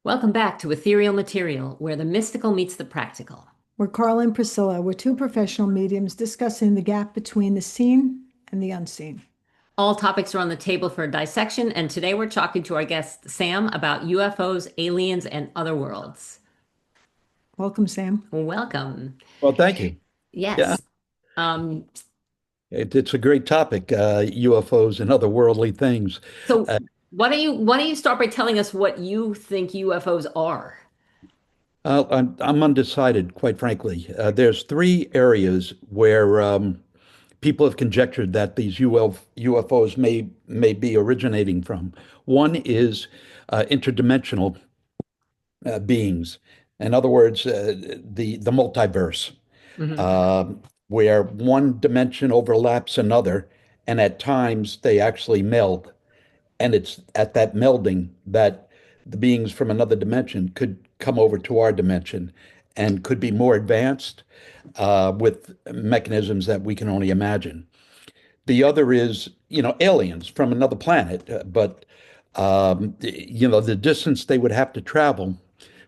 Welcome back to Ethereal Material, where the mystical meets the practical. We're Carla and Priscilla. We're two professional mediums discussing the gap between the seen and the unseen. All topics are on the table for dissection, and today we're talking to our guest, Sam, about UFOs, aliens, and other worlds. Welcome, Sam. Welcome. Well, thank you. Yeah, Yes. Um, it's a great topic, UFOs and other worldly things. so Uh, why don't you start by telling us what you think UFOs are? I'm undecided, quite frankly. There's three areas where people have conjectured that these UFOs may be originating from. One is interdimensional beings. In other words, the multiverse, Hmm. uh, where one dimension overlaps another, and at times they actually meld. And it's at that melding that the beings from another dimension could come over to our dimension and could be more advanced with mechanisms that we can only imagine. The other is, aliens from another planet, but the distance they would have to travel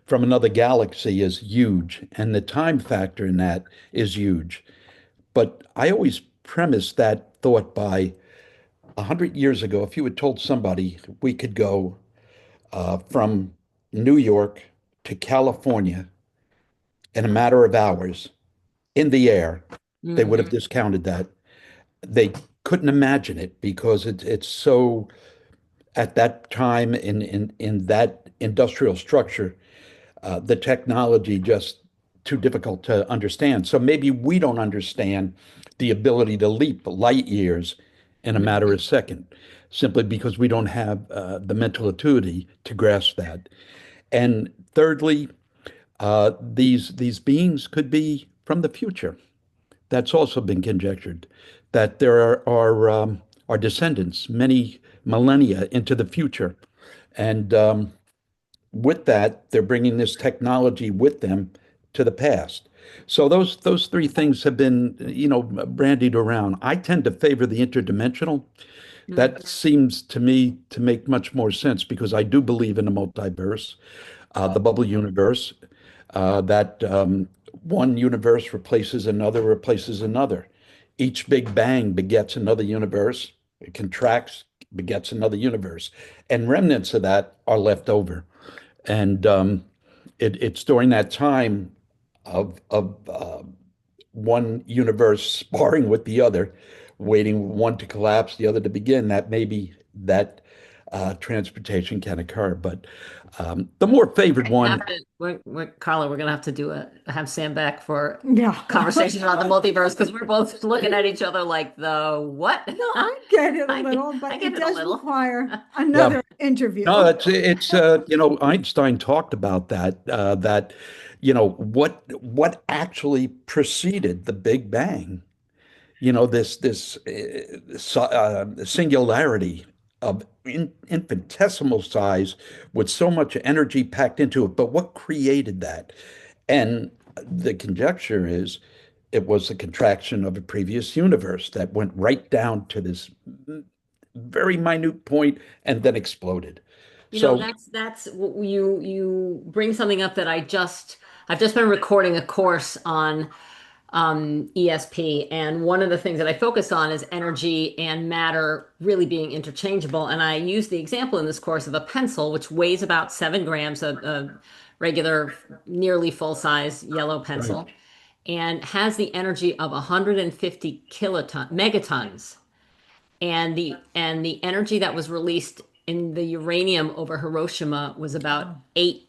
from another galaxy is huge, and the time factor in that is huge. But I always premise that thought by 100 years ago, if you had told somebody we could go from New York to California in a matter of hours in the air, they would have Hmm. discounted that. They couldn't imagine it because it's so at that time in that industrial structure, the technology just too difficult to understand. So maybe we don't understand the ability to leap light years in a matter of a second, simply because we don't have the mental acuity to grasp that. And thirdly, these beings could be from the future. That's also been conjectured, that there are descendants many millennia into the future, and with that, they're bringing this technology with them to the past. So those three things have been, brandied around. I tend to favor the interdimensional. That seems to me to make much more sense because I do believe in the multiverse, the bubble universe, that one universe replaces another. Each Big Bang begets another universe. It contracts, begets another universe, and remnants of that are left over. And it's during that time of one universe sparring with the other, waiting one to collapse, the other to begin, that maybe that transportation can occur. But the more favored one, Carla, we're gonna have to have Sam back for Yeah. conversation about the multiverse because we're both looking at each other like the what? No, I get it a I get, little, I but get it it a does little. require yeah, another interview. no, it's Einstein talked about that what actually preceded the Big Bang. This singularity of infinitesimal size with so much energy packed into it. But what created that? And the conjecture is it was a contraction of a previous universe that went right down to this very minute point and then exploded. So, That's you bring something up that I've just been recording a course on ESP, and one of the things that I focus on is energy and matter really being interchangeable. And I use the example in this course of a pencil, which weighs about 7 grams, a regular, nearly full size yellow right. pencil, and has the energy of 150 megatons. And the energy that was released in the uranium over Hiroshima was about 8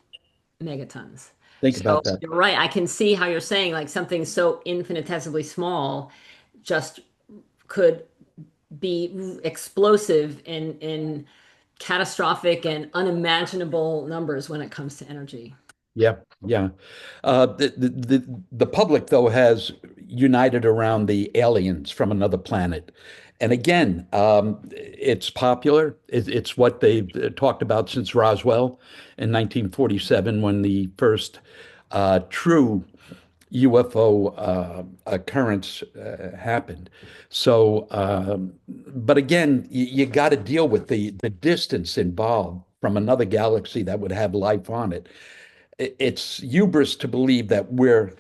megatons. Think So about that. you're right. I can see how you're saying like something so infinitesimally small just could be explosive in catastrophic and unimaginable numbers when it comes to energy. Yeah, yeah. The public, though, has united around the aliens from another planet. And again, it's popular. It's what they've talked about since Roswell in 1947 when the first true UFO occurrence happened. So, but again, you got to deal with the distance involved from another galaxy that would have life on it. It's hubris to believe that we're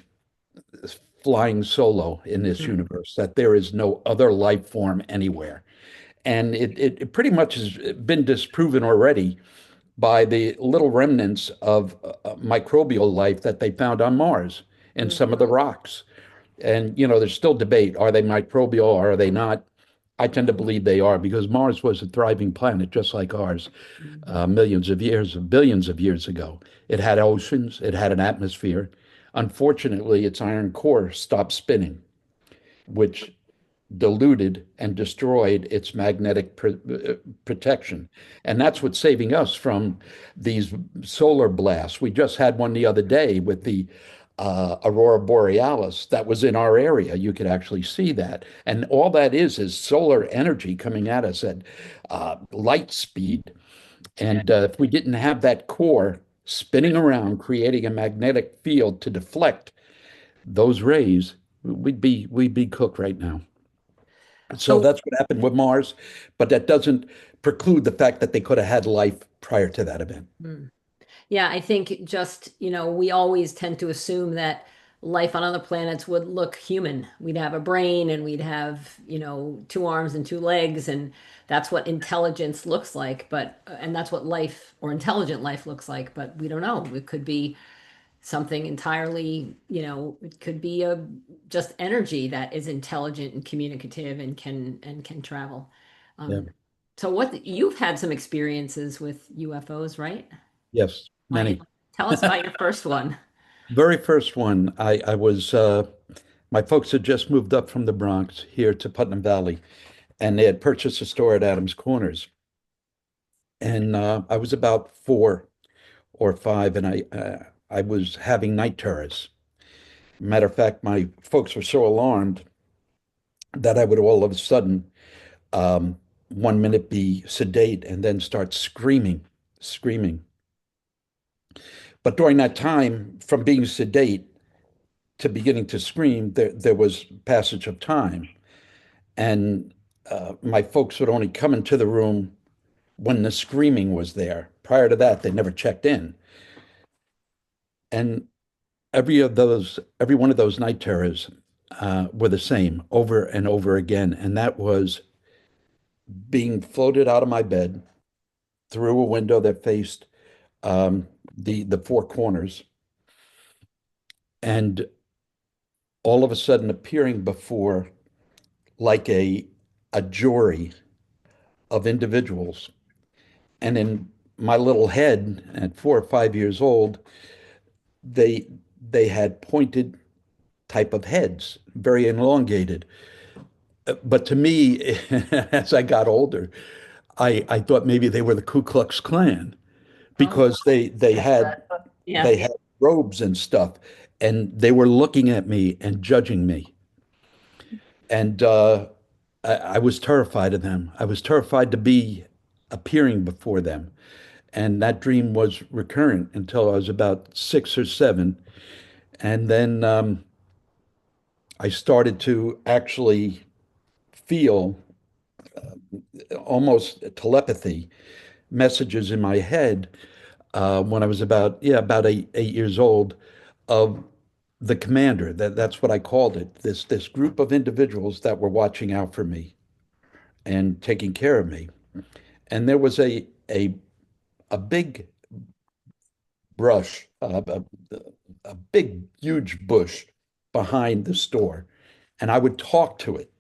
flying solo in this Mm. universe, that there is no other life form anywhere. And it pretty much has been disproven already by the little remnants of microbial life that they found on Mars in Mm. some of the rocks. And, there's still debate. Are they microbial or are they not? I tend to believe they are because Mars was a thriving planet just like ours Mhm. millions of years, billions of years ago. It had oceans, it had an atmosphere. Unfortunately, its iron core stopped spinning, which diluted and destroyed its magnetic protection. And that's what's saving us from these solar blasts. We just had one the other day with the aurora borealis that was in our area. You could actually see that. And all that is solar energy coming at us at light speed. And if we didn't have that core spinning around, creating a magnetic field to deflect those rays, we'd be cooked right now. So So that's what happened with Mars, but that doesn't preclude the fact that they could have had life prior to that event. mm. Yeah, I think just, we always tend to assume that life on other planets would look human. We'd have a brain and we'd have, two arms and two legs, and that's what intelligence looks like. And that's what life or intelligent life looks like. But we don't know. It could be something entirely, it could be just energy that is intelligent and communicative and can travel. Yeah. Um, so you've had some experiences with UFOs, right? Yes, Oh, yeah. many. Tell us about your first one. Very first one, I was, my folks had just moved up from the Bronx here to Putnam Valley, and they had purchased a store at Adams Corners. And I was about 4 or 5, and I was having night terrors. Matter of fact, my folks were so alarmed that I would all of a sudden, um, 1 minute be sedate and then start screaming. But during that time, from being sedate to beginning to scream, there was passage of time. And my folks would only come into the room when the screaming was there. Prior to that, they never checked in. And every one of those night terrors were the same over and over again. And that was being floated out of my bed through a window that faced um, the four corners, and all of a sudden appearing before like a jury of individuals. And in my little head at 4 or 5 years old, they they had pointed type of heads, very elongated. But to me, as I got older, I thought maybe they were the Ku Klux Klan Oh, because they yeah. had robes and stuff, and they were looking at me and judging me. And I was terrified of them. I was terrified to be appearing before them. And that dream was recurrent until I was about 6 or 7. And then I started to actually feel almost telepathy messages in my head when I was about 8 years old of the commander. That's what I called it. This group of individuals that were watching out for me and taking care of me. And there was a big brush, a big huge bush behind the store, and I would talk to it,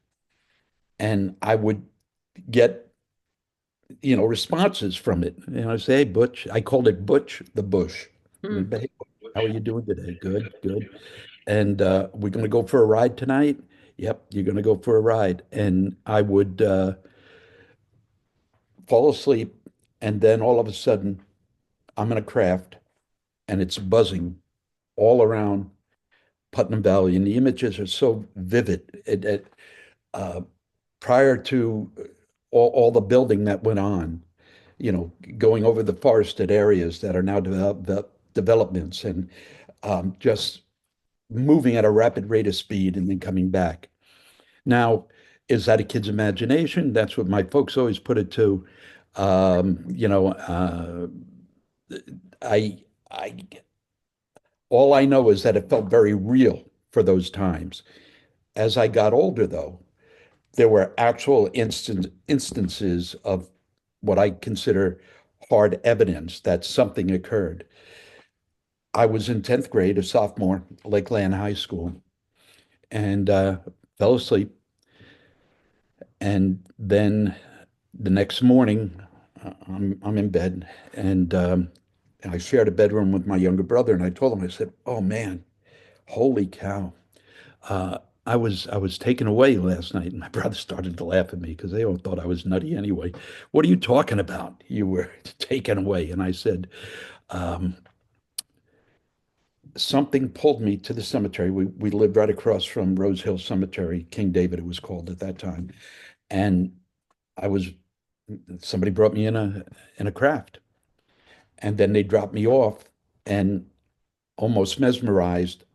and I would get responses from it. And I say, "Hey, Butch," I called it Butch the bush. Hmm. Hey, how are you doing today? Good, good. And we're going to go for a ride tonight. Yep, you're going to go for a ride. And I would fall asleep, and then all of a sudden, I'm in a craft, and it's buzzing all around Putnam Valley, and the images are so vivid. Uh, Prior to all the building that went on, going over the forested areas that are now developments, and just moving at a rapid rate of speed and then coming back. Now, is that a kid's imagination? That's what my folks always put it to. You know, I, I, all I know is that it felt very real for those times. As I got older, though, there were actual instances of what I consider hard evidence that something occurred. I was in 10th grade, a sophomore, Lakeland High School, and fell asleep. And then the next morning, I'm in bed, and I shared a bedroom with my younger brother. And I told him, I said, "Oh man, holy cow! Uh, I was taken away last night." And my brother started to laugh at me because they all thought I was nutty anyway. "What are you talking about? You were taken away?" And I said, um, "Something pulled me to the cemetery. We lived right across from Rose Hill Cemetery, King David, it was called at that time, and I was somebody brought me in a craft, and then they dropped me off, and almost mesmerized,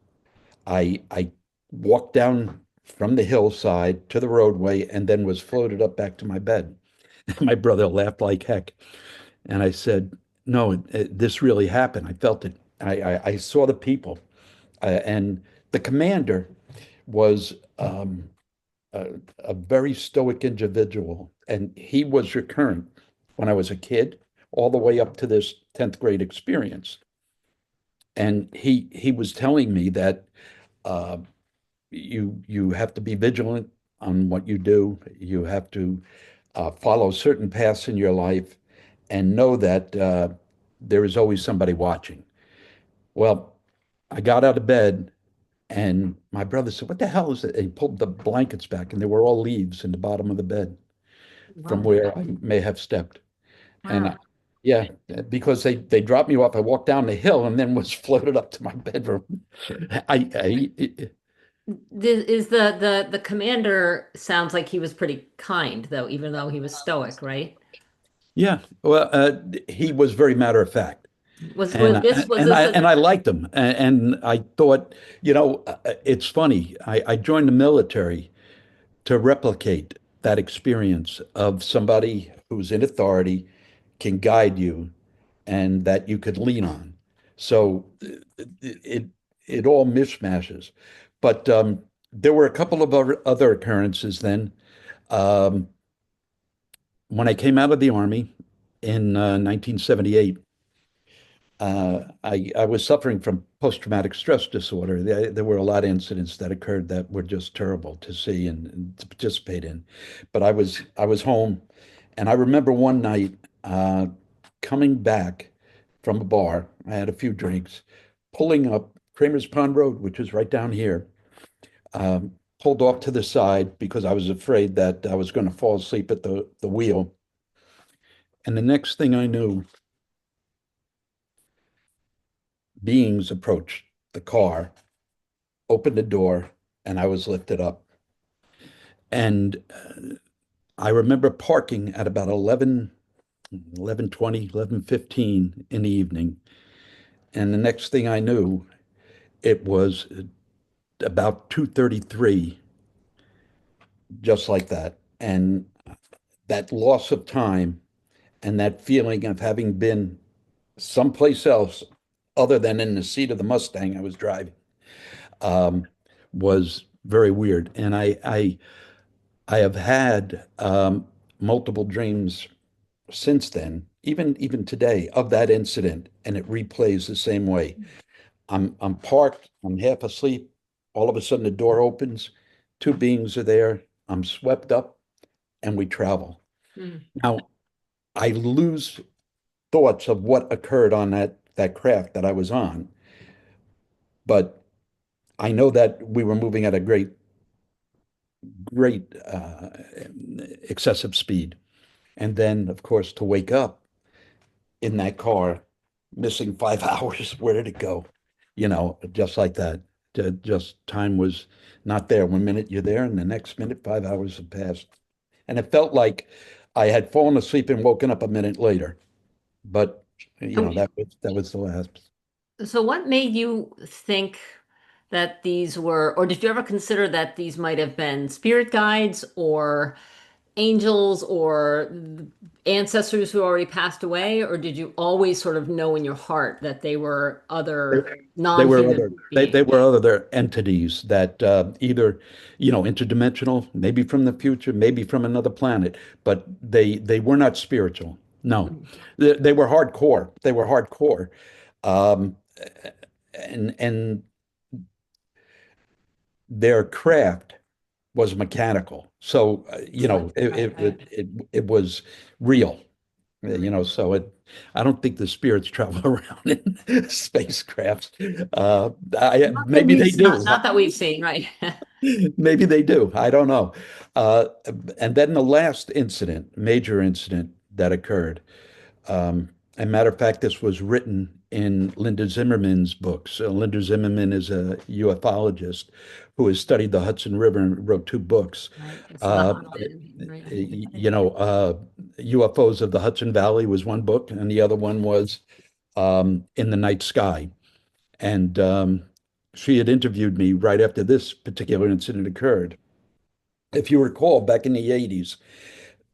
I walked down from the hillside to the roadway and then was floated up back to my bed." My brother laughed like heck. And I said, "No, this really happened. I felt it. I saw the people." And the commander was a very stoic individual. And he was recurrent when I was a kid, all the way up to this 10th grade experience. And he was telling me that uh, you have to be vigilant on what you do. You have to follow certain paths in your life and know that there is always somebody watching. Well, I got out of bed and my brother said, "What the hell is it?" And he pulled the blankets back and there were all leaves in the bottom of the bed from Wow. where I may have stepped. And Wow. yeah, because they dropped me off. I walked down the hill and then was floated up to my bedroom. I Is the commander sounds like he was pretty kind though, even though he was stoic, right? yeah, well, he was very matter of fact. Was this was And this I liked him, and I thought, it's funny. I joined the military to replicate that experience of somebody who's in authority can guide you, and that you could lean on. So it it all mishmashes, but there were a couple of other occurrences then. Um, when I came out of the army in 1978. I was suffering from post-traumatic stress disorder. There were a lot of incidents that occurred that were just terrible to see and to participate in. But I was home, and I remember one night coming back from a bar. I had a few drinks, pulling up Kramer's Pond Road, which is right down here. Um, Pulled off to the side because I was afraid that I was going to fall asleep at the wheel. And the next thing I knew, beings approached the car, opened the door, and I was lifted up. And I remember parking at about 11:20, 11:15 in the evening. And the next thing I knew, it was about 2:33, just like that. And that loss of time and that feeling of having been someplace else other than in the seat of the Mustang I was driving um, was very weird. And I have had multiple dreams since then, even today, of that incident, and it replays the same way. I'm parked, I'm half asleep. All of a sudden, the door opens, two beings are there. I'm swept up, and we travel. Hmm. Now, I lose thoughts of what occurred on that craft that I was on, but I know that we were moving at a great excessive speed. And then, of course, to wake up in that car, missing 5 hours. Where did it go? Just like that. Just time was not there. One minute you're there, and the next minute, 5 hours have passed. And it felt like I had fallen asleep and woken up a minute later. But that was the last. So what made you think that these were, or did you ever consider that these might have been spirit guides or angels or ancestors who already passed away, or did you always sort of know in your heart that they were They, other they were non-human other they beings? were other entities that either, interdimensional, maybe from the future, maybe from another planet, but they were not spiritual. No, Mhm. they were hardcore. They were hardcore, um, and their craft was mechanical. So, Right, right, right. it was real. Mhm. So I don't think the spirits travel around in spacecrafts. Not that Maybe they do. not that we've seen, right? Maybe they do. I don't know. Uh, and then the last incident, major incident that occurred. As a matter of fact, this was written in Linda Zimmerman's books. Linda Zimmerman is a ufologist who has studied the Hudson River and wrote two books. Right. It's the Uh, haunted, right? you know, uh, UFOs of the Hudson Valley was one book, and the other one was In the Night Sky. And she had interviewed me right after this particular incident occurred. If you recall, back in the 80s,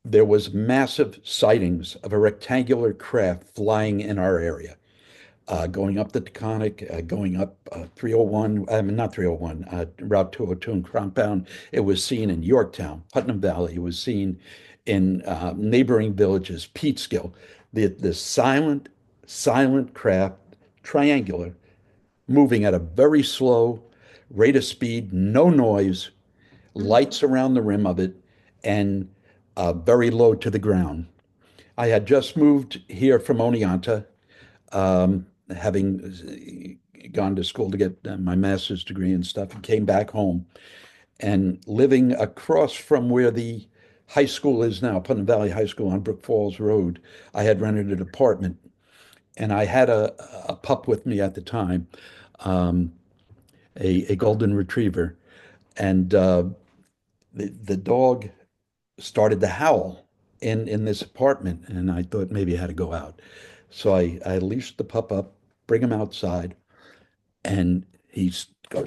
there was massive sightings of a rectangular craft flying in our area, going up the Taconic, going up 301, I mean, not 301, Route 202 in Compound. It was seen in Yorktown, Putnam Valley. It was seen in neighboring villages, Peekskill. The silent craft, triangular, moving at a very slow rate of speed, no noise, Mhm. lights around the rim of it, and very low to the ground. I had just moved here from Oneonta, having gone to school to get my master's degree and stuff, and came back home. And living across from where the high school is now, Putnam Valley High School on Brook Falls Road, I had rented an apartment, and I had a pup with me at the time, um, a golden retriever, and the dog started to howl in this apartment, and I thought maybe I had to go out. So I leashed the pup up, bring him outside, and he's go,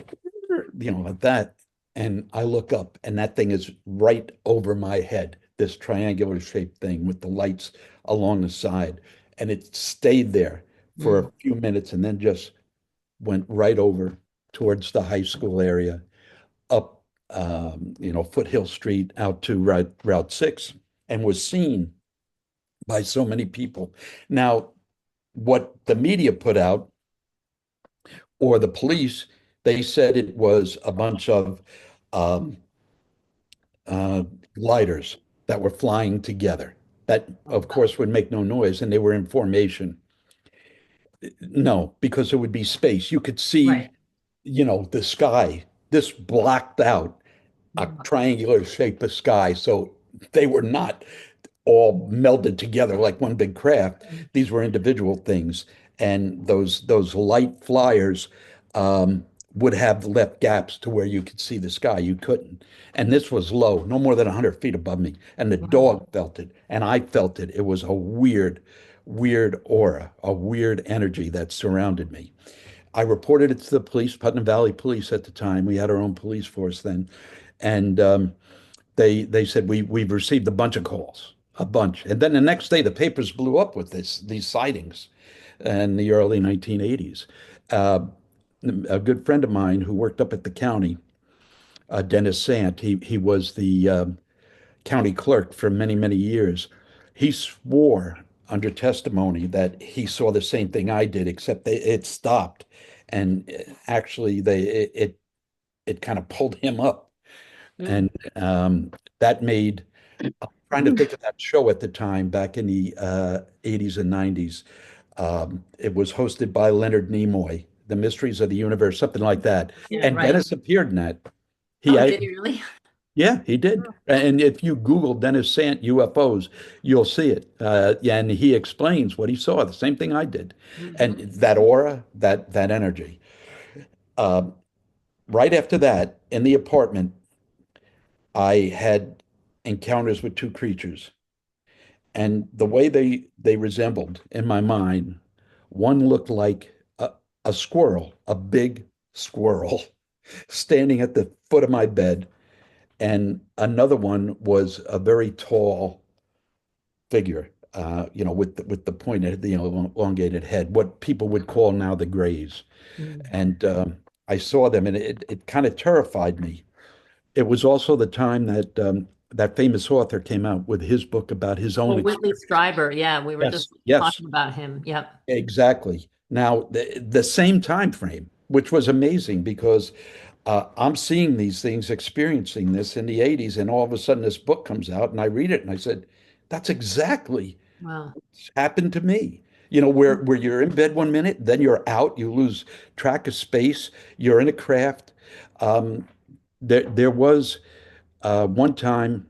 like that. And I look up, and that thing is right over my head, this triangular shaped thing with the lights along the side. And it stayed there for Mm. a few minutes and then just went right over towards the high school area, up, Foothill Street out to Route 6, and was seen by so many people. Now, what the media put out, or the police, they said it was a bunch of um, uh, gliders that were flying together. That, of course, would make no noise, and they were in formation. No, because it would be space. You could see, Right. the sky. This blocked out a triangular shape of sky. So they were not all melded together like one big craft. These were individual things, and those light flyers um, would have left gaps to where you could see the sky. You couldn't, and this was low, no more than 100 feet above me, and the Wow. dog felt it, and I felt it. It was a weird, weird aura, a weird energy that surrounded me. I reported it to the police, Putnam Valley Police at the time. We had our own police force then, and they said we've received a bunch of calls, a bunch. And then the next day, the papers blew up with these sightings in the early 1980s. Uh, a good friend of mine who worked up at the county, Dennis Sant, he was the county clerk for many, many years. He swore under testimony that he saw the same thing I did, except it stopped. And actually, it kind of pulled him up. Mm. And that made, I'm trying to think of that show at the time, back in the 80s and 90s. It was hosted by Leonard Nimoy, The Mysteries of the Universe, something like that. Yeah, And right. Dennis appeared in that. He, Oh, I, did you really? yeah, he did. And if you Google Dennis Sant UFOs, you'll see it. Yeah, and he explains what he saw, the same thing I did. And Hmm. that aura, that energy. Uh, right after that, in the apartment, I had encounters with two creatures. And the way they resembled in my mind, one looked like a squirrel, a big squirrel, standing at the foot of my bed, and another one was a very tall figure, with the pointed, elongated head, what people would call now the grays. Mm. And I saw them, and it kind of terrified me. It was also the time that that famous author came out with his book about his own Well, Whitley experience. Strieber, yeah, we were Yes, just yes, talking about him. Yep. exactly. Now, the same time frame, which was amazing because I'm seeing these things, experiencing this in the 80s, and all of a sudden this book comes out, and I read it, and I said, that's exactly Wow. what's happened to me. Where you're in bed one minute, then you're out, you lose track of space, you're in a craft. Um, there was one time,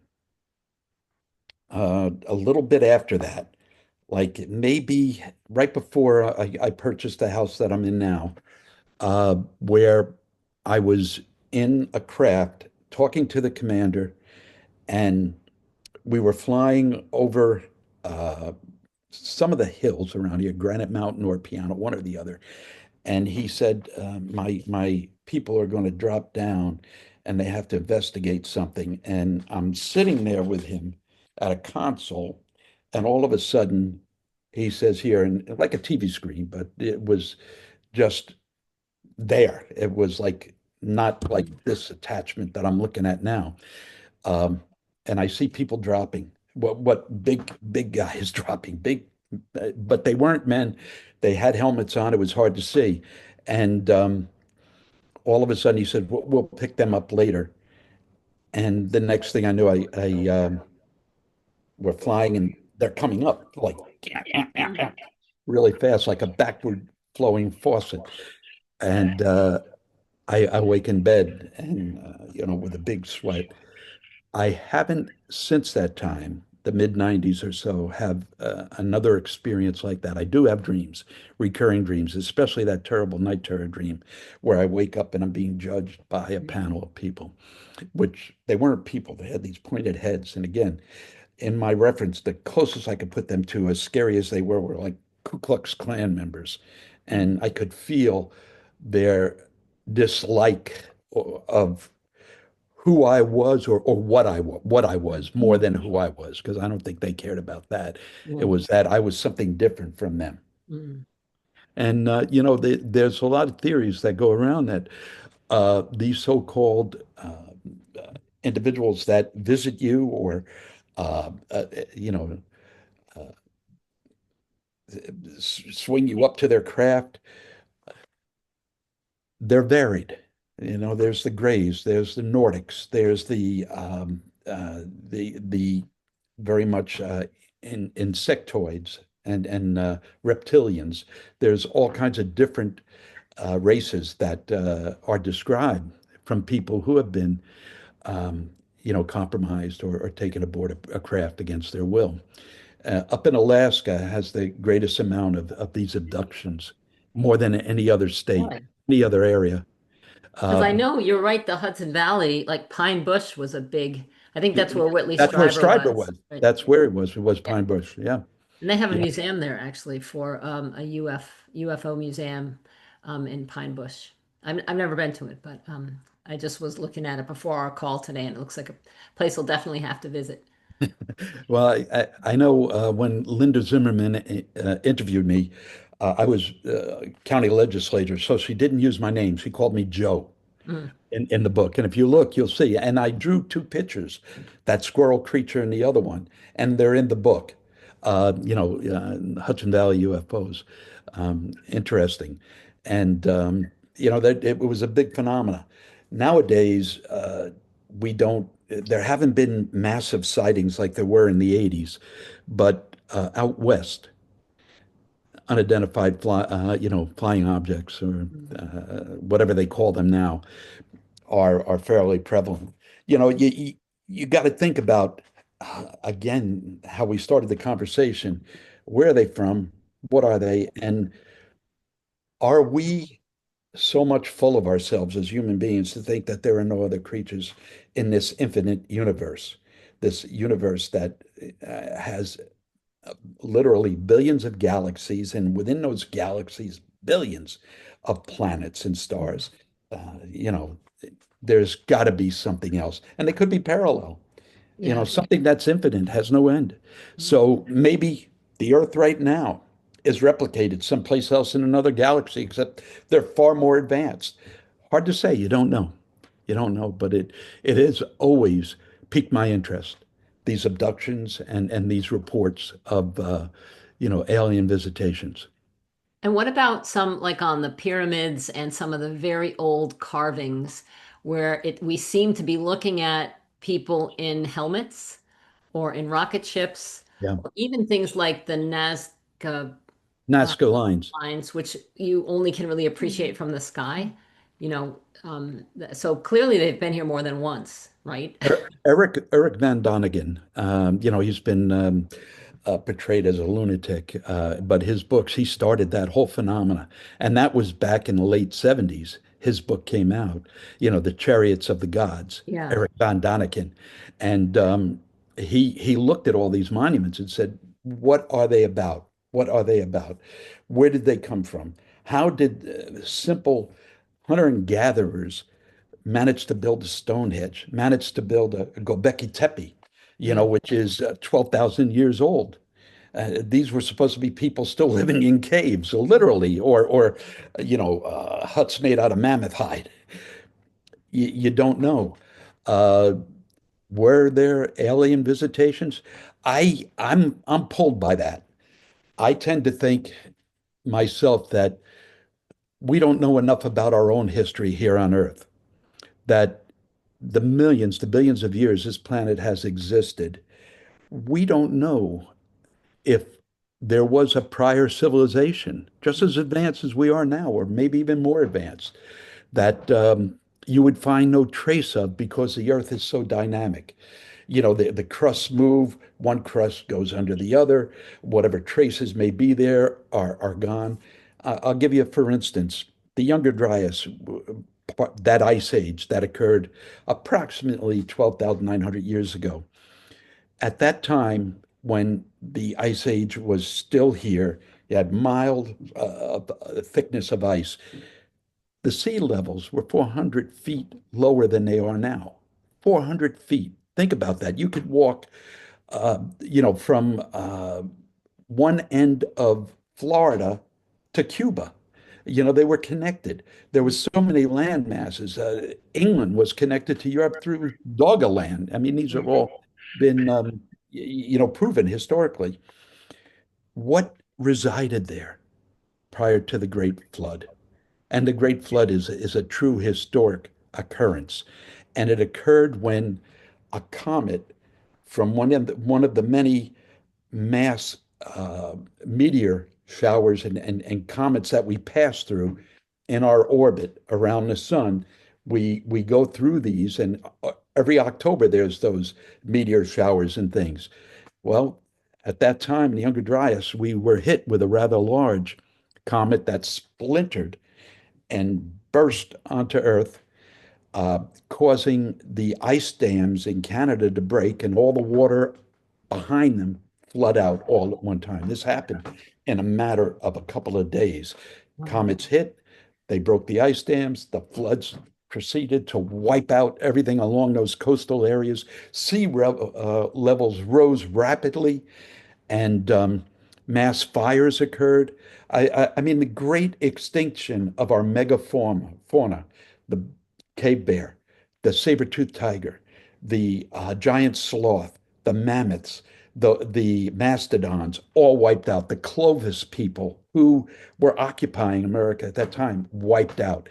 a little bit after that, like maybe right before I purchased the house that I'm in now, where I was in a craft talking to the commander, and we were flying over uh, some of the hills around here, Granite Mountain or Piano, one or the other. And he said, my people are going to drop down and they have to investigate something. And I'm sitting there with him at a console, and all of a sudden he says here, and like a TV screen, but it was just there. It was like not like this attachment that I'm looking at now. Um, and I see people dropping. What big guys dropping, big, but they weren't men. They had helmets on. It was hard to see. And all of a sudden, he said, we'll pick them up later." And the next thing I knew, I we're flying, and they're coming up like Mm. really fast, like a backward flowing faucet. And I wake in bed, and with a big sweat. I haven't since that time, the mid 90s or so, have another experience like that. I do have dreams, recurring dreams, especially that terrible night terror dream where I wake up and I'm being judged by a panel of people, which they weren't people. They had these pointed heads. And again, in my reference, the closest I could put them to, as scary as they were like Ku Klux Klan members. And I could feel their dislike of who I was, or what I was, more than who I was, because I don't think they cared about that. It Mm. was that I was something different from them. Mm. And there's a lot of theories that go around that these so-called individuals that visit you, or uh, uh, you know swing you up to their craft, they're varied. There's the Greys, there's the Nordics, there's the very much insectoids and reptilians. There's all kinds of different races that are described from people who have been, um, compromised, or taken aboard a craft against their will. Up in Alaska has the greatest amount of these abductions, more than any other state, Really? any other area. Because Uh, I know you're right, the Hudson Valley, like Pine Bush was a big, I think that's where Whitley that's where Strieber Stryper was. was. Right. That's where it was. It was Yeah. Pine Bush. Yeah. And they have a Yeah. museum there actually for a UFO museum in Pine Bush. I've never been to it, but I just was looking at it before our call today, and it looks like a place we'll definitely have to visit. Well, I know when Linda Zimmerman interviewed me, I was county legislator, so she didn't use my name. She called me Joe Mm. in the book. And if you look, you'll see. And I drew two pictures, that squirrel creature and the other one, and they're in the book. Hudson Valley UFOs. Interesting. And, that it was a big phenomena. Nowadays, we don't, there haven't been massive sightings like there were in the 80s, but out west, unidentified flying objects, or whatever they call them now, are fairly prevalent. You got to think about again how we started the conversation. Where are they from? What are they? And are we so much full of ourselves as human beings to think that there are no other creatures in this infinite universe, this universe that has literally billions of galaxies, and within those galaxies, billions of planets and stars? Uh, you know, there's got to be something else, and they could be parallel. Yeah. Something that's infinite has no end. So maybe The Earth right now is replicated someplace else in another galaxy, except they're far more advanced. Hard to say. You don't know. You don't know, but it has always piqued my interest. These abductions and these reports of alien visitations. And what about some like on the pyramids and some of the very old carvings where it we seem to be looking at people in helmets or in rocket ships, Yeah. or even things like the Nazca uh, Nazca lines. lines, which you only can really appreciate from the sky. So clearly they've been here more than once, right? Eric Van Donigen, he's been portrayed as a lunatic, but his books, he started that whole phenomena. And that was back in the late 70s. His book came out, The Chariots of the Gods, Yeah. Eric Van Donigen. And he looked at all these monuments and said, what are they about? What are they about? Where did they come from? How did simple hunter and gatherers managed to build a Stonehenge, managed to build a Göbekli Tepe, Mm. which is 12,000 years old. These were supposed to be people still living in caves, literally, or huts made out of mammoth hide. You don't know. Uh, were there alien visitations? I'm pulled by that. I tend to think myself that we don't know enough about our own history here on Earth. That the millions to billions of years this planet has existed, we don't know if there was a prior civilization just as advanced as we are now, or maybe even more advanced, that you would find no trace of because the Earth is so dynamic. The crusts move, one crust goes under the other, whatever traces may be there are gone. I'll give you, for instance, the Younger Dryas, that ice age that occurred approximately 12,900 years ago. At that time, when the ice age was still here, you had mild thickness of ice. The sea levels were 400 feet lower than they are now. 400 feet. Think about that. You could walk, from one end of Florida to Cuba. They were connected. There was so many land masses. England was connected to Europe through Doggerland. I mean, these have all been, proven historically. What resided there prior to the Great Flood? And the Great Flood is a true historic occurrence. And it occurred when a comet from one of the many mass meteor showers and comets that we pass through in our orbit around the sun. We go through these, and every October there's those meteor showers and things. Well, at that time, in the Younger Dryas, we were hit with a rather large comet that splintered and burst onto Earth, causing the ice dams in Canada to break and all the water behind them flood out all at one time. This happened in a matter of a couple of days. Wow. Comets hit, they broke the ice dams, the floods proceeded to wipe out everything along those coastal areas. Levels rose rapidly, and mass fires occurred. I mean, the great extinction of our megafauna, the cave bear, the saber-toothed tiger, the giant sloth, the mammoths, the mastodons, all wiped out. The Clovis people who were occupying America at that time wiped out.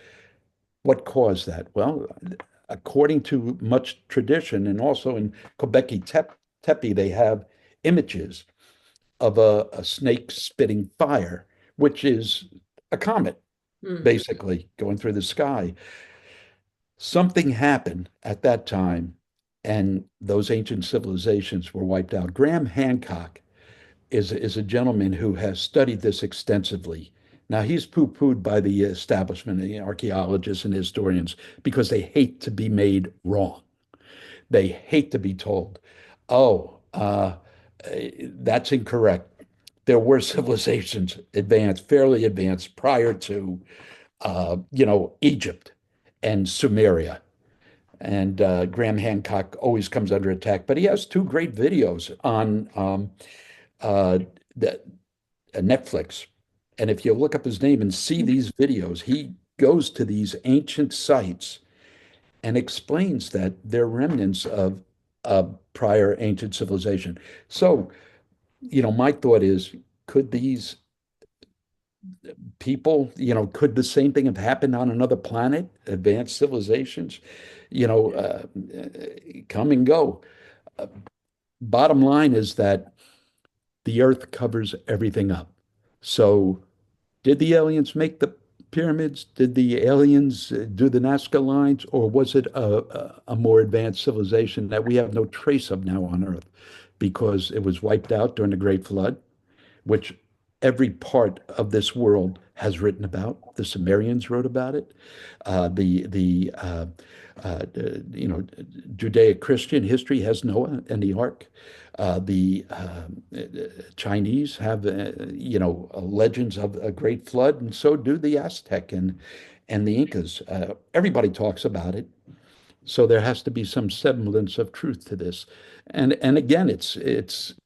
What caused that? Well, according to much tradition, and also in Tepe, they have images of a snake spitting fire, which is a comet, Mm. basically going through the sky. Something happened at that time, and those ancient civilizations were wiped out. Graham Hancock is a gentleman who has studied this extensively. Now, he's poo-pooed by the establishment, the archaeologists and historians, because they hate to be made wrong. They hate to be told, oh, that's incorrect. There were civilizations advanced, fairly advanced, prior to, Egypt and Sumeria. And Graham Hancock always comes under attack, but he has two great videos on uh, that Netflix. And if you look up his name and see these videos, he goes to these ancient sites and explains that they're remnants of a prior ancient civilization. So, my thought is, could these people, could the same thing have happened on another planet? Advanced civilizations, come and go. Uh, Bottom line is that the Earth covers everything up. So, did the aliens make the pyramids? Did the aliens do the Nazca lines? Or was it a more advanced civilization that we have no trace of now on Earth because it was wiped out during the Great Flood, which every part of this world has written about? The Sumerians wrote about it. Judeo-Christian history has Noah and the Ark. The Chinese have, legends of a great flood, and so do the Aztec and the Incas. Everybody talks about it, so there has to be some semblance of truth to this. And again, it's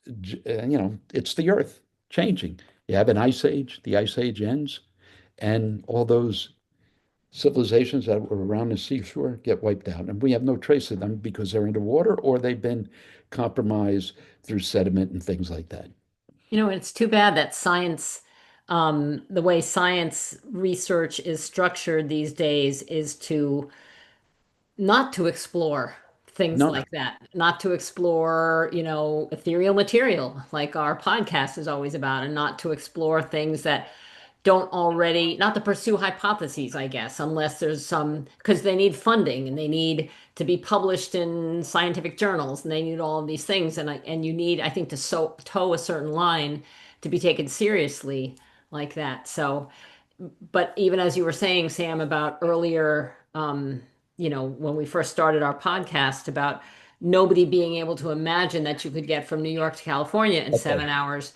the Earth changing. You have an ice age, the ice age ends, and all those civilizations that were around the seashore get wiped out. And we have no trace of them because they're underwater or they've been compromised through sediment and things like that. It's too bad that science, the way science research is structured these days is to not to explore things No, like that, not to explore, ethereal material like our podcast is always about, and not to explore things that don't already, not to pursue hypotheses, I guess, unless there's some, because they need funding and they need to be published in scientific journals and they need all of these things. And you need, I think, to toe a certain line to be taken seriously like that. So, but even as you were saying, Sam, about earlier, when we first started our podcast about nobody being able to imagine that you could get from New York to California in okay. 7 hours,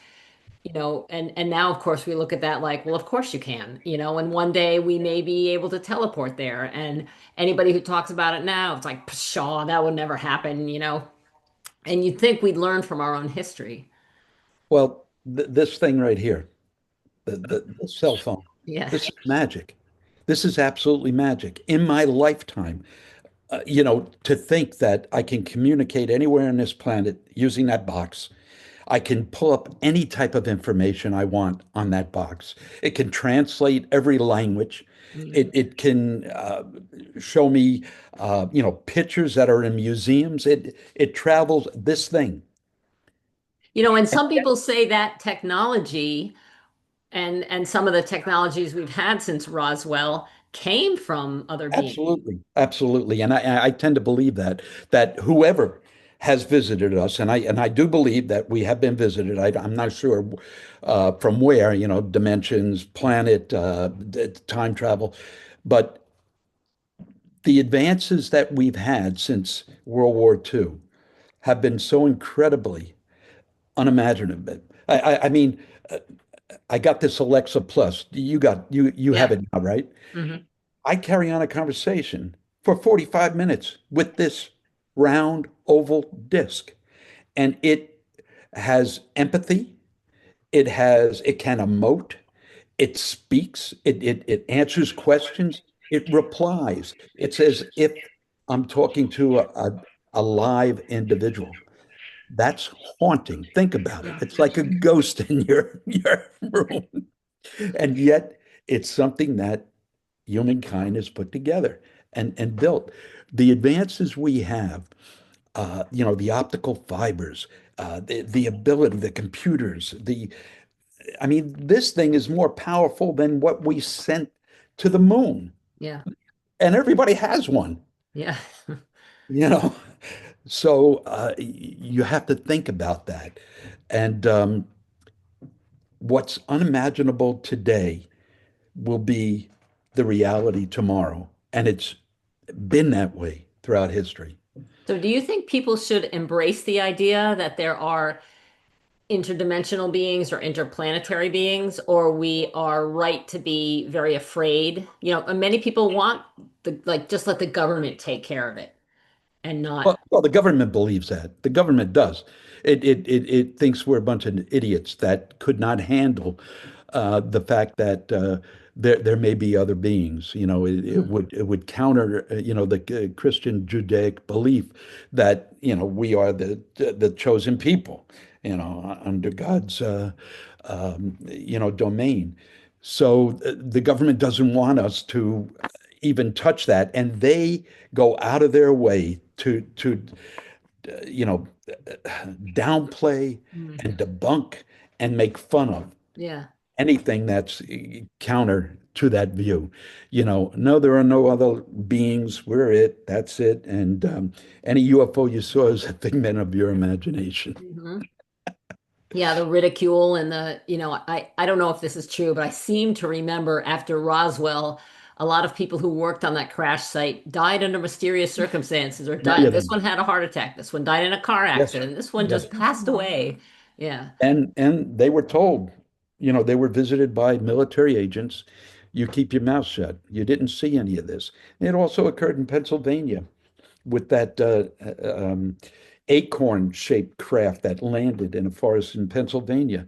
and now of course we look at that like, well, of course you can, and one day we may be able to teleport there. And anybody who talks about it now, it's like, pshaw, that would never happen. And you'd think we'd learn from our own history. Well, this thing right here, the cell phone, Yeah. this is magic. This is absolutely magic. In my lifetime, to think that I can communicate anywhere on this planet using that box. I can pull up any type of information I want on that box. It can translate every language. Mm. It can show me, pictures that are in museums. It travels this thing. And some people say that technology and some of the technologies we've had since Roswell came from other beings. Absolutely, absolutely, and I tend to believe that whoever has visited us, and I do believe that we have been visited. I'm not sure from where, dimensions, planet, time travel, but the advances that we've had since World War II have been so incredibly unimaginable. I mean, uh, I got this Alexa Plus. You have Yeah. it now, right? Hmm. I carry on a conversation for 45 minutes with this round oval disc, and it has empathy. It can emote. It speaks. It answers questions. It replies. It's as if I'm talking to a live individual. That's haunting. Think about it. Yeah. It's like a ghost in your room. And yet it's something that humankind has put together and built. The advances we have, the optical fibers, the ability, the computers, I mean, this thing is more powerful than what we sent to the moon. Yeah. And everybody has one, Yeah. you know. So you have to think about that. And what's unimaginable today will be the reality tomorrow. And it's been that way throughout history. So do you think people should embrace the idea that there are interdimensional beings or interplanetary beings, or we are right to be very afraid? And many people want just let the government take care of it and not. Well, the government believes that. The government does. It thinks we're a bunch of idiots that could not handle the fact that there may be other beings. It would counter the Christian Judaic belief that we are the chosen people, under God's domain. So the government doesn't want us to even touch that, and they go out of their way to you know downplay Mm. and debunk and make fun of Yeah. anything that's counter to that view. No, there are no other beings. We're it. That's it. And any UFO you saw is a figment of your imagination. Mhm. Yeah, the ridicule and I don't know if this is true, but I seem to remember after Roswell, a lot of people who worked on that crash site died under mysterious circumstances or Many died. of This them. one had a heart attack. This one died in a car Yes. accident. This one Yes. just passed away. Yeah. And they were told, they were visited by military agents. You keep your mouth shut. You didn't see any of this. It also occurred in Pennsylvania with that acorn-shaped craft that landed in a forest in Pennsylvania.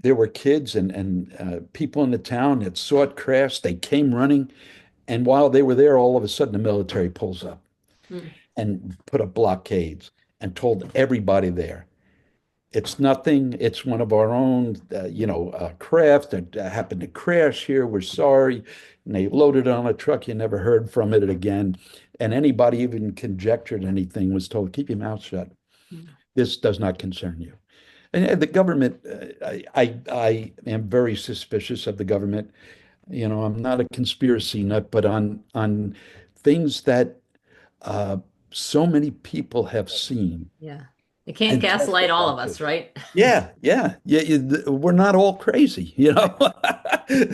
There were kids and people in the town that saw it crash. They came running, and while they were there, all of a sudden the military pulls up Mm. and put up blockades and told everybody there, it's nothing. It's one of our own, craft that happened to crash here. We're sorry. And they loaded it on a truck. You never heard from it again. And anybody even conjectured anything was told, keep your mouth shut. Mm. This does not concern you. And the government, I am very suspicious of the government. I'm not a conspiracy nut, but on things that uh, so many people have seen Yeah. You can't and gaslight all of testified to. us, right? Yeah. We're not all crazy.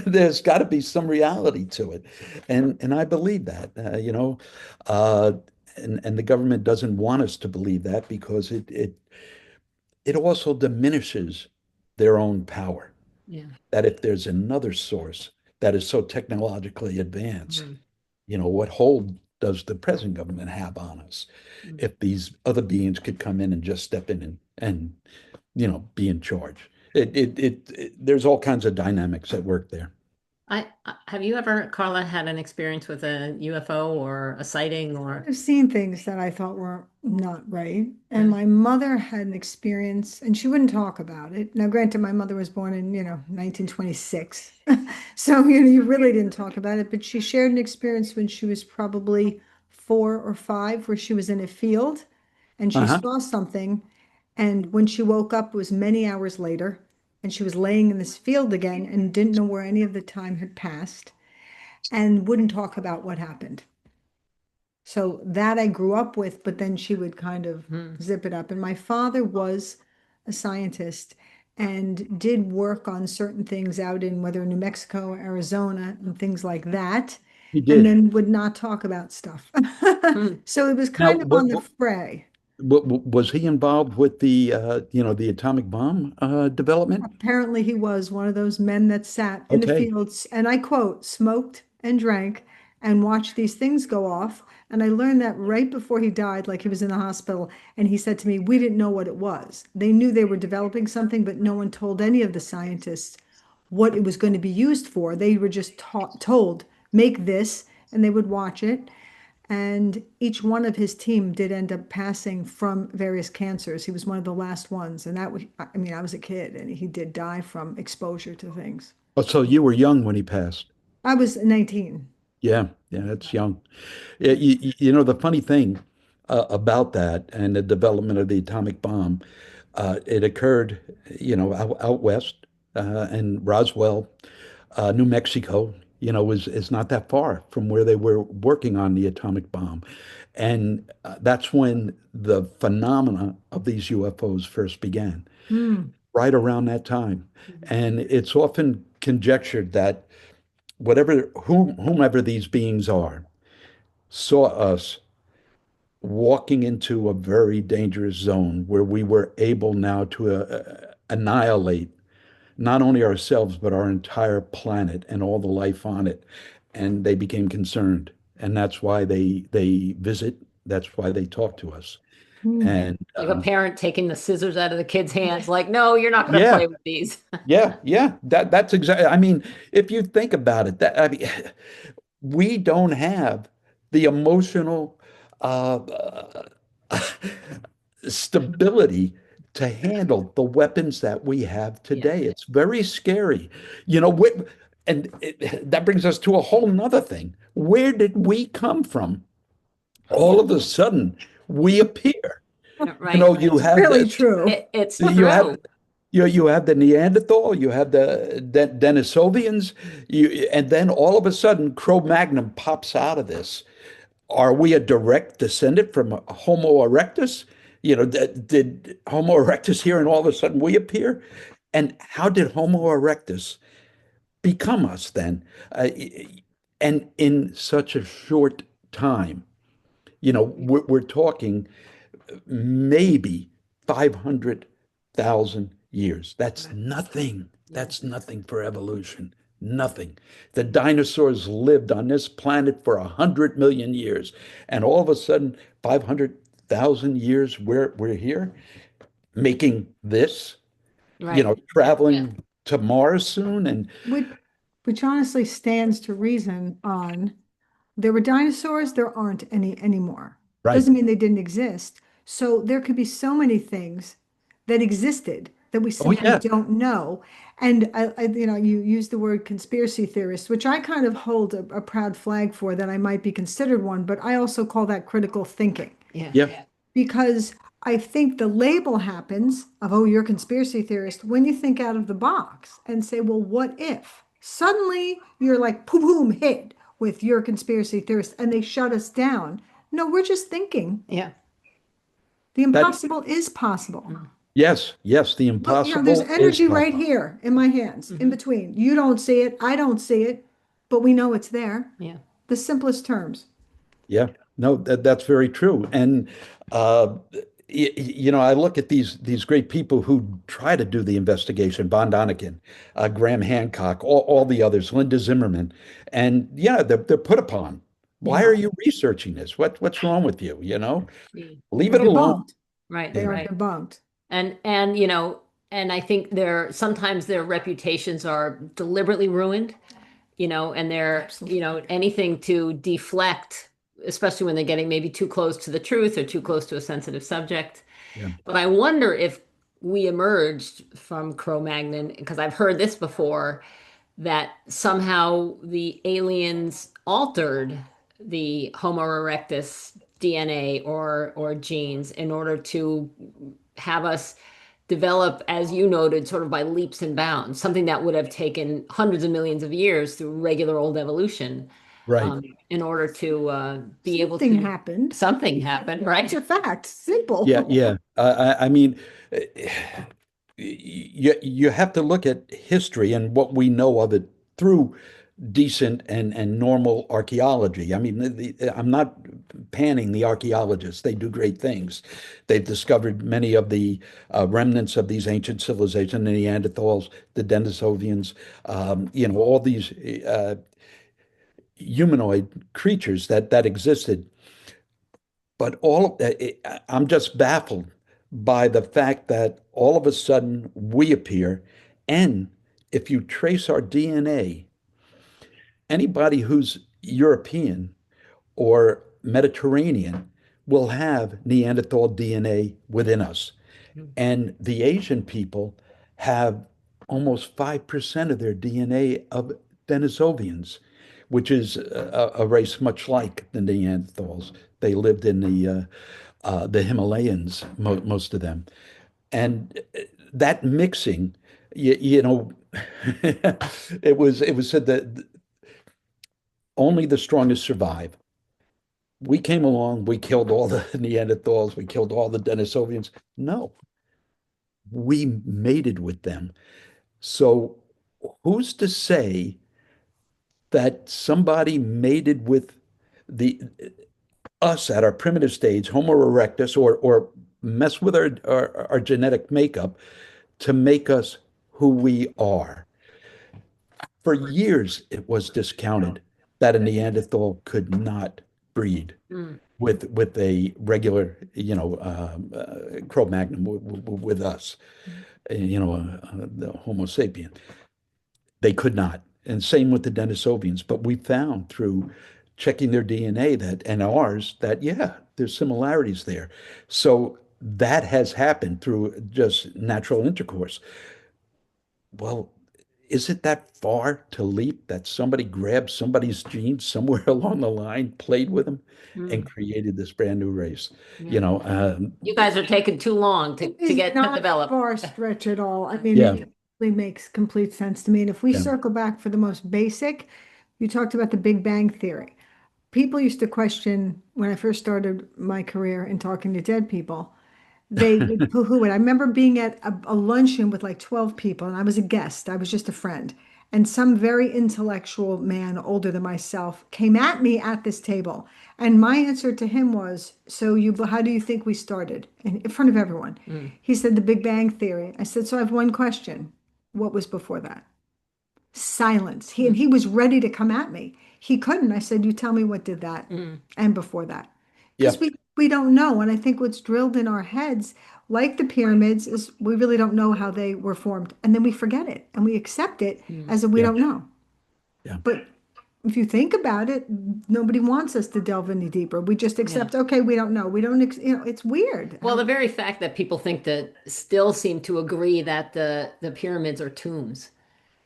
There's got to be some reality to it, and I believe that. Uh, and the government doesn't want us to believe that because it also diminishes their own power. Yeah. That if there's another source that is so technologically advanced, Mm. what hold does the present government have on us? Mm. If these other beings could come in and just step in and be in charge. There's all kinds of dynamics at work there. Have you ever, Carla, had an experience with a UFO or a sighting or I've seen things that I thought were not right. And really? my mother had an experience, and she wouldn't talk about it. Now, granted, my mother was born in, 1926. So, you really didn't talk about it, but she shared an experience when she was probably 4 or 5, where she was in a field and she Uh-huh. saw something. And when she woke up, it was many hours later, and she was laying in this field again and didn't know where any of the time had passed and wouldn't talk about what happened. So that I grew up with, but then she would kind of Hmm. zip it up. And my father was a scientist and did work on certain things out in whether New Mexico or Arizona and things like that, He and did. then would not talk about stuff. Hmm. So it was Now, kind of on the fray. was he involved with the atomic bomb development? Apparently, he was one of those men that sat in the Okay. fields and I quote, smoked and drank and watched these things go off. And I learned that right before he died, like he was in the hospital. And he said to me, we didn't know what it was. They knew they were developing something, but no one told any of the scientists what it was going to be used for. They were just told, make this, and they would watch it. And each one of his team did end up passing from various cancers. He was one of the last ones. And that was, I mean, I was a kid and he did die from exposure to things. Oh, so you were young when he passed. I was 19. Yeah, yeah, that's young. Yeah, the funny thing about that and the development of the atomic bomb, it occurred, out west, in Roswell, New Mexico, is not that far from where they were working on the atomic bomb. And that's when the phenomena of these UFOs first began, Hmm. right around that time. And it's often conjectured that whomever these beings are, saw us walking into a very dangerous zone where we were able now to annihilate not only ourselves, but our entire planet and all the life on it. And they became concerned. And that's why they visit. That's why they talk to us. Mm. And Like a parent taking the scissors out of the kid's hands, like, no, you're not going to yeah, play with these. yeah, that's exactly. I mean, if you think about it, that I mean, we don't have the emotional uh, stability to handle the weapons that we have Yeah. today. It's very scary. You know, that brings us to a whole nother thing. Where did we come from? All of a sudden, we appear. You Right. know, you have Really this, true. It's you have true. you have the Neanderthal, you have the Denisovians, and then all of a sudden, Cro-Magnon pops out of this. Are we a direct descendant from Homo erectus? You know, did Homo erectus here and all of a sudden we appear? And how did Homo erectus become us then? And in such a short time, you know, we're talking maybe 500,000 years. That's nothing. Yeah. That's nothing for evolution. Nothing. The dinosaurs lived on this planet for 100 million years. And all of a sudden, 500,000 years, we're here making this, you Right. know, traveling to Mars soon. And Which, which honestly stands to reason on there were dinosaurs, there aren't any anymore. right. Doesn't mean they didn't exist. So there could be so many things that existed that we Oh, simply yeah. don't know. And you use the word conspiracy theorist, which I kind of hold a proud flag for that I might be considered one, but I also call that critical thinking Yeah. Yeah. because I think the label happens of, oh, you're a conspiracy theorist when you think out of the box and say, well, what if? Suddenly you're like, boom, boom, hit with your conspiracy theorist and they shut us down. No, we're just thinking. Yeah. The That, impossible is possible. Mm. yes, yes, the Look, there's impossible is energy right possible. here in my hands, in Hmm. between. You don't see it, I don't see it, but we know it's there. Yeah. The simplest terms. Yeah, no, that's very true. And you know, I look at these great people who try to do the investigation, Von Daniken, Graham Hancock, all the others, Linda Zimmerman, and yeah, they're put upon. Why Yeah, are you researching this? What's wrong with you? You know, Yeah. leave they're it alone. debunked. Right. They Yeah, are Right. debunked. And and I think sometimes their reputations are deliberately ruined, and they're, Absolutely. anything to deflect, especially when they're getting maybe too close to the truth or too close to a sensitive subject. yeah. But I wonder if we emerged from Cro-Magnon, because I've heard this before, that somehow the aliens altered the Homo erectus DNA or genes in order to have us develop, as you noted, sort of by leaps and bounds, something that would have taken hundreds of millions of years through regular old evolution, Right. in order to be able Something to happened. something happen, It's right? a fact. Yeah, Simple. yeah. I mean, you have to look at history and what we know of it through decent and normal archaeology. I mean, I'm not panning the archaeologists. They do great things. They've discovered many of the remnants of these ancient civilizations, the Neanderthals, the Denisovians, you know, all these humanoid creatures that existed. But I'm just baffled by the fact that all of a sudden we appear. And if you trace our DNA, anybody who's European or Mediterranean will have Neanderthal DNA within us. And the Asian people have almost 5% of their DNA of Denisovians, which is a race much like the Neanderthals. They lived in the Himalayas, most of them. And that mixing, you know, it was said that only the strongest survive. We came along, we killed all the Neanderthals, we killed all the Denisovians. No, we mated with them. So who's to say that somebody mated with the us at our primitive stage, Homo erectus, or mess with our genetic makeup to make us who we are? For years, it was discounted that a Neanderthal could not breed Mm, with a regular, Cro-Magnon with us, the Homo sapien. They could not. And same with the Denisovians. But we found through checking their DNA that and ours that yeah, there's similarities there. So that has happened through just natural intercourse. Well, is it that far to leap that somebody grabbed somebody's genes somewhere along the line, played with them, and mm, created this brand new race? yeah. You know, You guys are taking too long It to is get to not a develop. far stretch at all. I mean, yeah, it really makes complete sense to me. And if we yeah. circle back for the most basic, you talked about the Big Bang Theory. People used to question when I first started my career in talking to dead people. They would poo-hoo it. I remember being at a luncheon with like 12 people, and I was a guest. I was just a friend. And some very intellectual man, older than myself, came at me at this table. And my answer to him was, "So how do you think we started?" In front of everyone. Mm, He said, "The Big Bang Theory." I said, "So I have one question. What was before that?" Silence. mm, He was ready to come at me. He couldn't. I said, "You tell me what did that mm, and before that." Yeah. Because we don't know. And I think what's drilled in our heads, like the pyramids, is we really don't know how they were formed. And then we forget it and we accept it mm. as if we Yeah. don't know. Yeah. But if you think about it, nobody wants us to delve any deeper. We just Yeah. accept, okay, we don't know. We don't, it's weird. Well, the very fact that people think that still seem to agree that the pyramids are tombs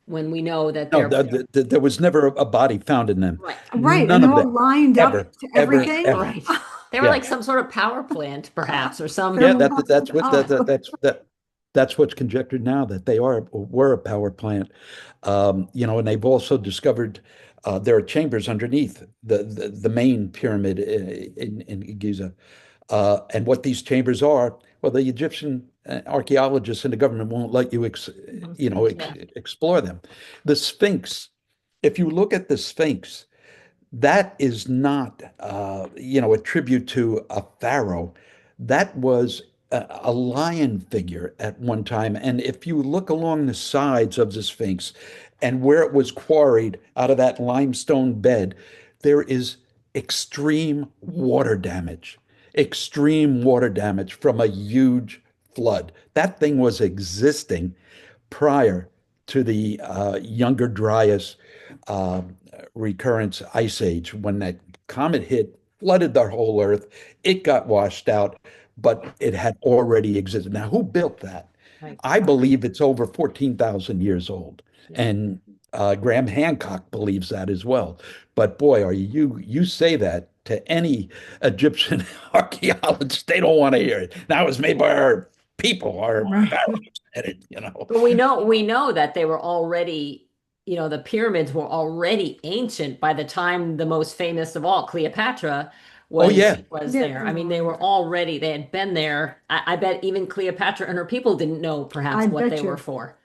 when we know that No, they're there was never a body found in them. right. Right. And None they're of them. all lined up Ever, to ever, everything. ever. Right. They were Yeah. like some sort of power plant, perhaps, or They're some, Yeah, lined up. that's what's conjectured now that they were a power plant. And they've also discovered there are chambers underneath the main pyramid in Giza. And what these chambers are, well, the Egyptian archaeologists and the government won't let you yeah. explore them. The Sphinx, if you look at the Sphinx, that is not, a tribute to a pharaoh. That was a lion figure at one time. And if you look along the sides of the Sphinx and where it was quarried out of that limestone bed, there is extreme water damage from a huge flood. That thing was existing prior to the Younger Dryas uh, recurrence ice age. When that comet hit, flooded the whole Earth, it got washed out, but it had already existed. Now, who built that? Right. I believe it's over 14,000 years old. Yeah. And Graham Hancock believes that as well. But boy, are you say that to any Egyptian archaeologist, they don't want to hear it. That was made by our people, our Right. pharaohs. But we know that they were already, the pyramids were already ancient by the time the most famous of all, Cleopatra, Oh was yeah, was Yeah, there. they I were mean, all there. they had been there. I bet even Cleopatra and her people didn't know I perhaps what they bet were you. for.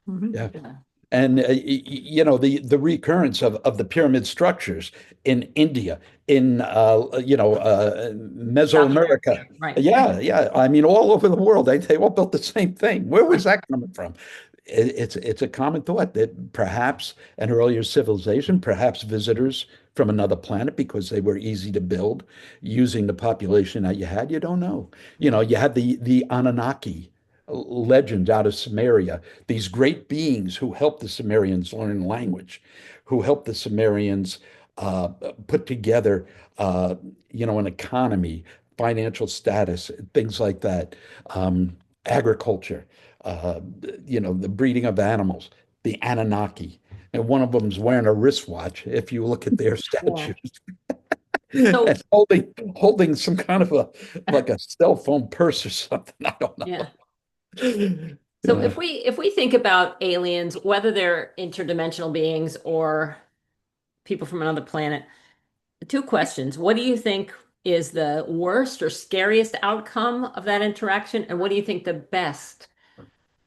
Mhm. yeah. Yeah. And the recurrence of the pyramid structures in India, in South America. Mesoamerica, Right. yeah. I mean, all over the world, they all built the same thing. Where was Right. that coming from? It's a common thought that perhaps an earlier civilization, perhaps visitors from another planet, because they were easy to build using the population that you had. You don't know. You had the Anunnaki legend out of Sumeria, these great beings who helped the Sumerians learn language, who helped the Sumerians uh, put together, an economy, financial status, things like that, agriculture, uh, the breeding of animals, the Anunnaki. And one of them's wearing a wristwatch, if you look at their Yeah. statues, So, and holding some kind of like a cell phone purse or something. I don't yeah. know. So Yeah. if we think about aliens, whether they're interdimensional beings or people from another planet, two questions. What do you think is the worst or scariest outcome of that interaction? And what do you think the best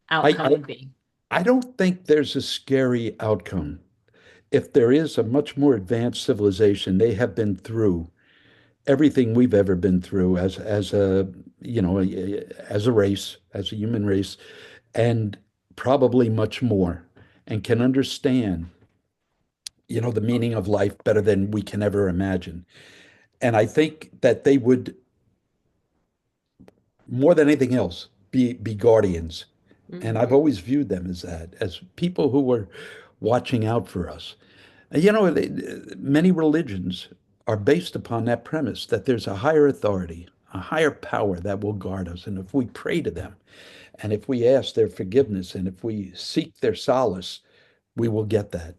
I, outcome I would be? I don't think there's a scary outcome. If there is a much more advanced civilization, they have been through everything we've ever been through as a race, as a human race, and probably much more, and can understand, the meaning of life better than we can ever imagine. And I think that they would, more than anything else, be guardians. And Mhm. I've always viewed them as that, as people who were watching out for us. Many religions are based upon that premise that there's a higher authority, a higher power that will guard us. And if we pray to them, and if we ask their forgiveness, and if we seek their solace, we will get that.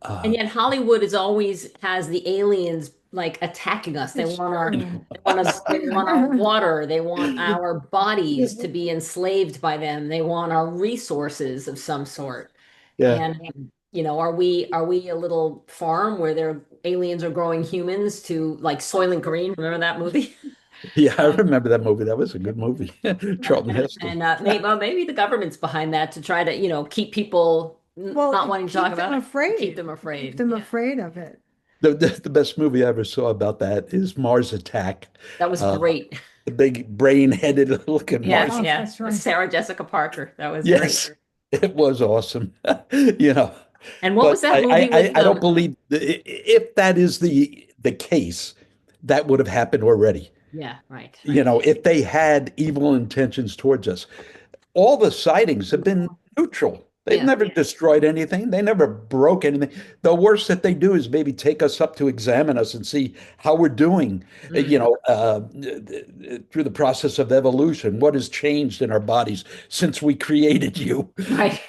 And Uh, yet Hollywood is always has the aliens like attacking us. It's true. They want our water, they want our bodies to be enslaved by them. They want our resources of some sort. yeah, And are we a little farm where their aliens are growing humans to like Soylent Green? Remember that movie? yeah, I Um, remember that movie. That was a good movie. Charlton Heston. maybe the government's behind that to try to, keep people Well, not wanting to talk keep them about it, keep afraid. them Keep afraid. them Yeah. afraid of it. The best movie I ever saw about that is Mars Attack. That was Uh, great. the big brain-headed looking Yeah, Martian. Oh, yeah. that's With right. Sarah Jessica Parker. That was great. Yes, it was awesome. You know, And what but was that movie with I don't believe if that is the case, that would have happened already. yeah, right, You right. know, if they had evil intentions towards us, all the sightings have been neutral. They've Yeah. never destroyed anything. They never broke anything. The worst that they do is maybe take us up to examine us and see how we're doing, Mm, through the process of evolution. What has changed in our bodies since we created you, right.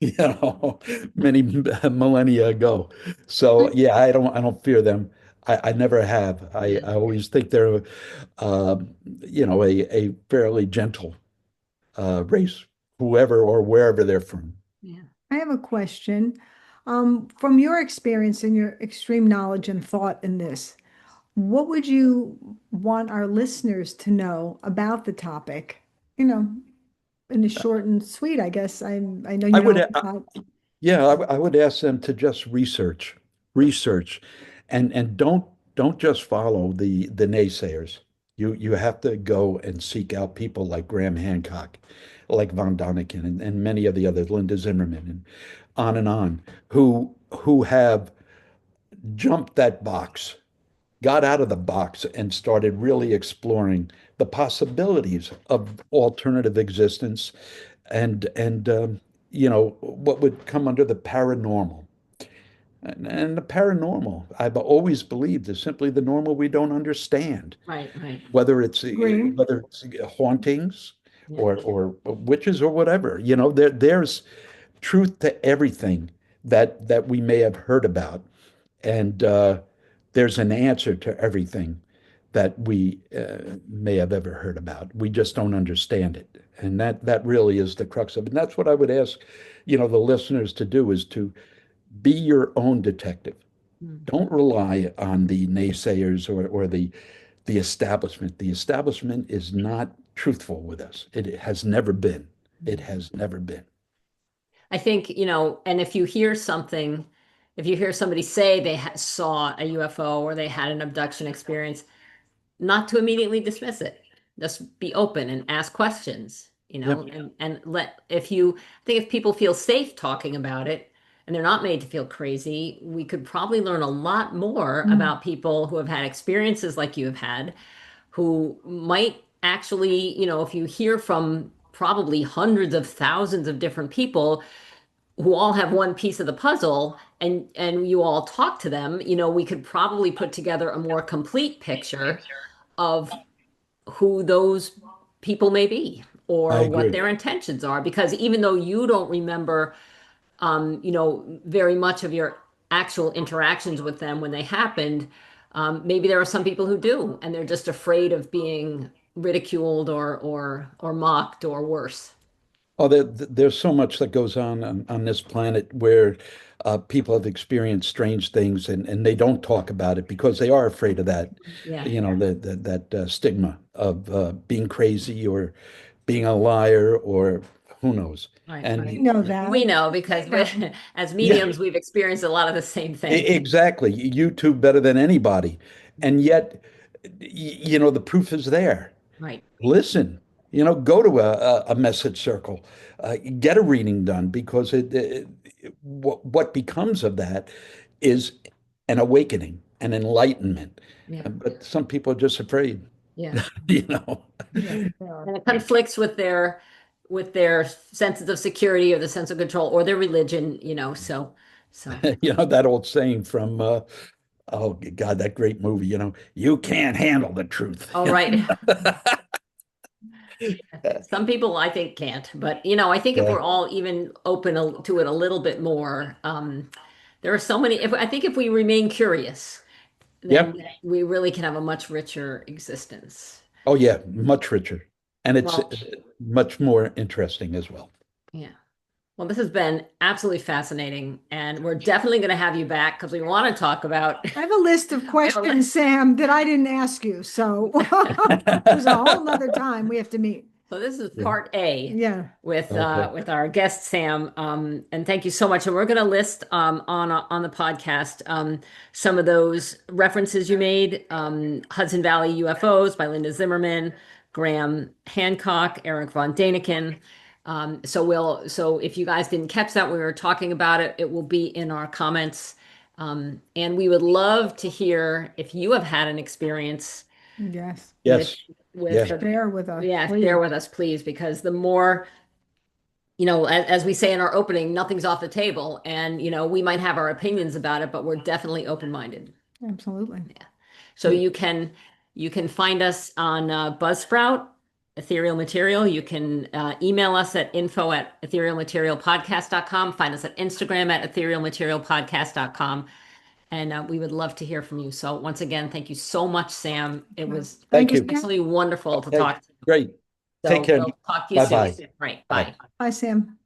you know, many millennia ago. So yeah, I don't fear them. I never have. Yeah, I always think they're, a fairly gentle race, whoever or wherever they're from. yeah. I have a question. From your experience and your extreme knowledge and thought in this, what would you want our listeners to know about the topic? You know, in a short and sweet, I guess. I know I you would, know about. yeah, I would ask them to just research, and don't just follow the naysayers. You have to go and seek out people like Graham Hancock, like von Däniken, and many of the others, Linda Zimmerman, and on, who have jumped that box, got out of the box, and started really exploring the possibilities of alternative existence and what would come under the paranormal. And the paranormal, I've always believed, is simply the normal we don't understand, Right, right. Agree. whether it's hauntings Yeah. or witches or whatever. There's truth to everything that we may have heard about, and there's an answer to everything that we may have ever heard about. We just don't understand it, and that really is the crux of it. And that's what I would ask, the listeners to do is to be your own detective. Mm. Don't rely on the naysayers or the establishment. The establishment is not truthful with us. It has never been. It Mm. has never been. I think, and if you hear somebody say they saw a UFO or they had an abduction experience, not to immediately dismiss it. Just be open and ask questions, Yep. and I think if people feel safe talking about it and they're not made to feel crazy, we could probably learn a lot more Mm. about people who have had experiences like you have had, who might actually, if you hear from probably hundreds of thousands of different people who all have one piece of the puzzle and you all talk to them, we could probably put together a more complete picture of who those people may be I or what agree. their intentions are. Because even though you don't remember, very much of your actual interactions with them when they happened, maybe there are some people who do, and they're just afraid of being ridiculed or mocked or worse. Oh, there's so much that goes on this planet where people have experienced strange things and they don't talk about it because they are afraid of that, Yeah, that stigma of being crazy or being a liar or who knows. right, And We right. know We that. know We because know. as yeah, mediums, we've experienced a lot of the same things. exactly. You two better than anybody. And yet, the proof is there. Right. Listen, go to a message circle, get a reading done because what becomes of that is an awakening. and enlightenment. Yeah. But some people are just afraid, Yeah. you know. Yes, they are. And it conflicts with their senses of security or the sense of control or their religion, so You know that old saying from oh God, that great movie, you can't handle the truth. all right. Some people I think can't, but I think if Yeah. we're all even open to it a little bit more, there are so many. If I think if we remain curious, then Yep. we really can have a much richer existence. Oh yeah, much richer. And it's Well, much more interesting as well. yeah. Well, this has been absolutely fascinating, and we're definitely going to have you back because we want to talk about. I have a list of questions, Sam, that I didn't ask you. So there's a whole nother time we have to meet. So this is Yeah. part A Yeah. Okay. with our guest Sam, and thank you so much. And we're going to list on the podcast some of those references you made: Hudson Valley UFOs by Linda Zimmerman, Graham Hancock, Eric von Daniken. So if you guys didn't catch that, we were talking about it. It will be in our comments, and we would love to hear if you have had an experience Yes. with Yes. with Yeah. the Bear with us, yeah, please. bear with us, please, because the more, as we say in our opening, nothing's off the table. And, we might have our opinions about it, but we're definitely open-minded. Absolutely. So you can find us on Buzzsprout, Ethereal Material. You can email us at info@etherealmaterialpodcast.com. Find us at Instagram at etherealmaterialpodcast.com. And we would love to hear from you. So once again, thank you so much, Sam. It Well, was thank Thank you, you. Sam. absolutely wonderful to Okay, talk to you. great. Take So care. we'll talk to you soon. Bye-bye. Right. Bye. Bye. Bye, Sam.